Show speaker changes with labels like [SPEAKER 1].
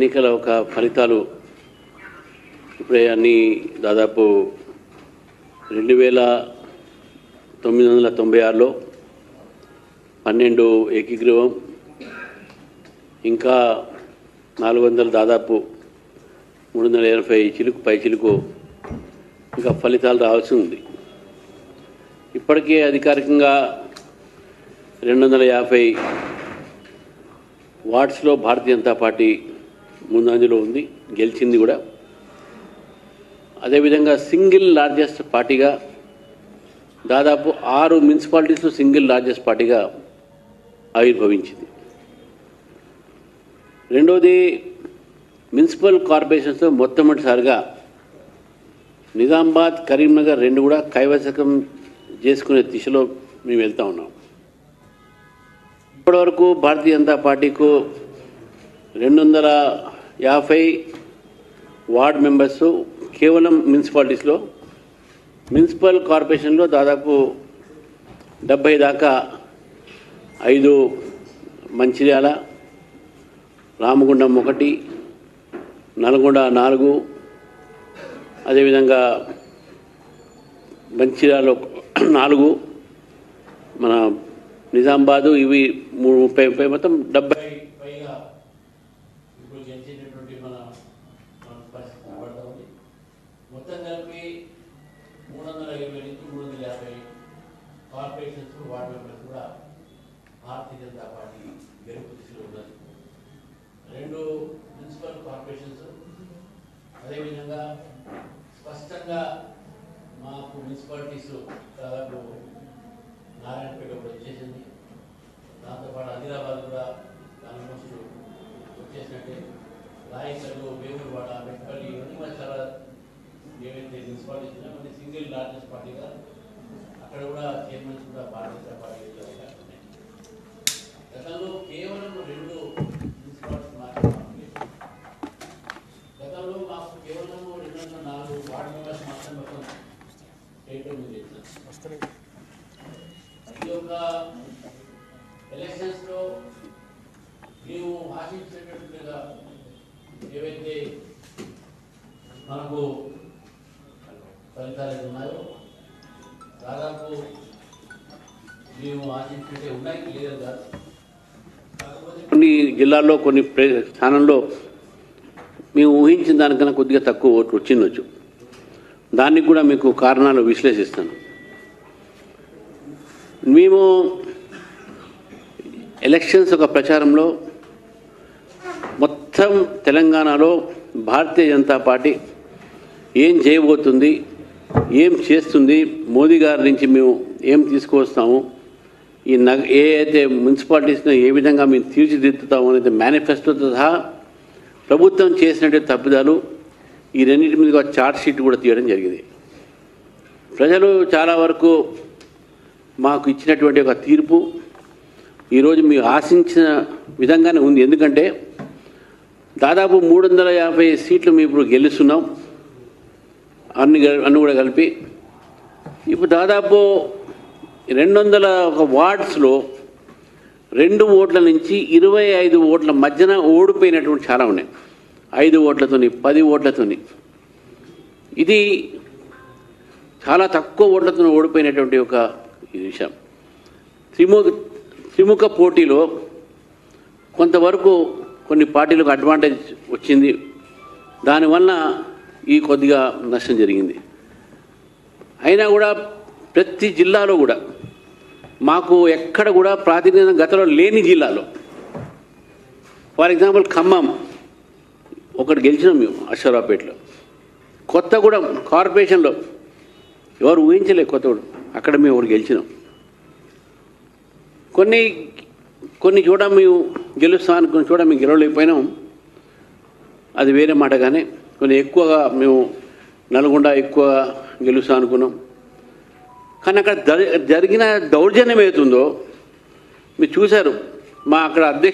[SPEAKER 1] ఎన్నికల ఒక ఫలితాలు ఇప్పుడే అన్ని దాదాపు 2996లో 12 ఏకీగ్రీవం ఇంకా 400 దాదాపు 380 చిలుకు పై చిలుకు ఇంకా ఫలితాలు రావాల్సి ఉంది. ఇప్పటికే అధికారికంగా 250 వార్డ్స్లో భారతీయ జనతా పార్టీ ముందంజలో ఉంది, గెలిచింది కూడా. అదేవిధంగా సింగిల్ లార్జెస్ట్ పార్టీగా దాదాపు 6 మున్సిపాలిటీస్లో సింగిల్ లార్జెస్ట్ పార్టీగా ఆవిర్భవించింది. రెండోది, మున్సిపల్ కార్పొరేషన్స్లో మొట్టమొదటిసారిగా నిజామాబాద్, కరీంనగర్ రెండు కూడా కైవసకం చేసుకునే దిశలో మేము వెళ్తూ ఉన్నాం. ఇప్పటివరకు భారతీయ జనతా పార్టీకు 250 వార్డ్ మెంబర్స్ కేవలం మున్సిపాలిటీస్లో, మున్సిపల్ కార్పొరేషన్లో దాదాపు 70 దాకా, 5 మంచిర్యాల, రామగుండం 1, నల్గొండ 4, అదేవిధంగా మంచిర్యాలలో 4, మన నిజామాబాదు, ఇవి 30 మొత్తం 70 పైగా ఇప్పుడు గెలిచేటటువంటి మన పరిస్థితి కనబడతా ఉంది. మొత్తం కలిపి 320 నుంచి 350 కార్పొరేషన్స్, వార్డు మెంబర్స్ కూడా భారతీయ జనతా పార్టీ గెలుపు దిశలో ఉన్నారు. 2 మున్సిపల్ కార్పొరేషన్స్, అదేవిధంగా స్పష్టంగా మాకు మున్సిపాలిటీస్ దాదాపు నారాయణపేట కూడా వచ్చేసింది. దాంతోపాటు ఆదిలాబాద్ కూడా ఆల్మోస్ట్ వచ్చేసినట్టే. రాయకల్లు, వేములవాడ, మెట్పల్లి ఇవన్నీ కూడా చాలా ఏవైతే మున్సిపాలిటీస్ ఉన్నాయో మళ్ళీ సింగిల్ లార్జెస్ట్ పార్టీగా అక్కడ కూడా చైర్మన్స్ కూడా భారతీయ జనతా పార్టీ ఉన్నాయి. గతంలో కేవలం 2 మున్సిపాలిటీస్ మాత్రమే. గతంలో మాకు కేవలం 204 వార్డు మెంబర్స్ మాత్రం మొత్తం స్టేట్లో ఉంది. ఈ యొక్క ఎలక్షన్స్లో మేము ఆశించేటట్టుగా ఏవైతే మనకు ఫలితాలు ఉన్నాయో దాదాపు మేము ఆశించే ఉన్నాయి, లేదు కాదు. కాకపోతే కొన్ని జిల్లాల్లో కొన్ని స్థానంలో మేము ఊహించిన దానికన్నా కొద్దిగా తక్కువ ఓట్లు వచ్చిండొచ్చు. దానికి కూడా మీకు కారణాలు విశ్లేషిస్తాను. మేము ఎలక్షన్స్ ఒక ప్రచారంలో మొత్తం తెలంగాణలో భారతీయ జనతా పార్టీ ఏం చేయబోతుంది, ఏం చేస్తుంది, మోదీ గారి నుంచి మేము ఏం తీసుకువస్తాము, ఏ అయితే మున్సిపాలిటీస్ను ఏ విధంగా మేము తీర్చిదిద్దుతాము అనేది మేనిఫెస్టోతో సహా ప్రభుత్వం చేసినటువంటి తప్పిదాలు ఈ రెండింటి మీద చార్ట్ షీట్ కూడా తీయడం జరిగింది. ప్రజలు చాలా వరకు మాకు ఇచ్చినటువంటి ఒక తీర్పు ఈరోజు మీరు ఆశించిన విధంగానే ఉంది. ఎందుకంటే దాదాపు 350 సీట్లు మేము ఇప్పుడు గెలుస్తున్నాం, అన్ని కూడా కలిపి. ఇప్పుడు దాదాపు 201 వార్డ్స్లో 2 ఓట్ల నుంచి 25 ఓట్ల మధ్యన ఓడిపోయినటువంటి చాలా ఉన్నాయి. 5 ఓట్లతోని, 10 ఓట్లతోని. ఇది చాలా తక్కువ ఓట్లతో ఓడిపోయినటువంటి ఒక విషయం. త్రిముఖ పోటీలో కొంతవరకు కొన్ని పార్టీలకు అడ్వాంటేజ్ వచ్చింది. దానివల్ల ఈ కొద్దిగా నష్టం జరిగింది. అయినా కూడా ప్రతి జిల్లాలో కూడా మాకు ఎక్కడ కూడా ప్రాతినిధ్యం గతంలో లేని జిల్లాలో, ఫర్ ఎగ్జాంపుల్ ఖమ్మం ఒకటి గెలిచినాం మేము, అశ్వరావుపేటలో. కొత్తగూడెం కార్పొరేషన్లో ఎవరు ఊహించలే, కొత్తగూడెం అక్కడ మేము ఒకటి గెలిచినాం. కొన్ని చోట మేము గెలుస్తాం అనుకున్న చోట మేము గెలవలేకపోయినాం, అది వేరే మాట. కానీ కొన్ని ఎక్కువగా మేము నల్గొండ ఎక్కువ గెలుస్తాం అనుకున్నాం. కానీ అక్కడ జరిగిన దౌర్జన్యం ఏతుందో మీరు చూశారు. మా అక్కడ అధ్యక్షుడు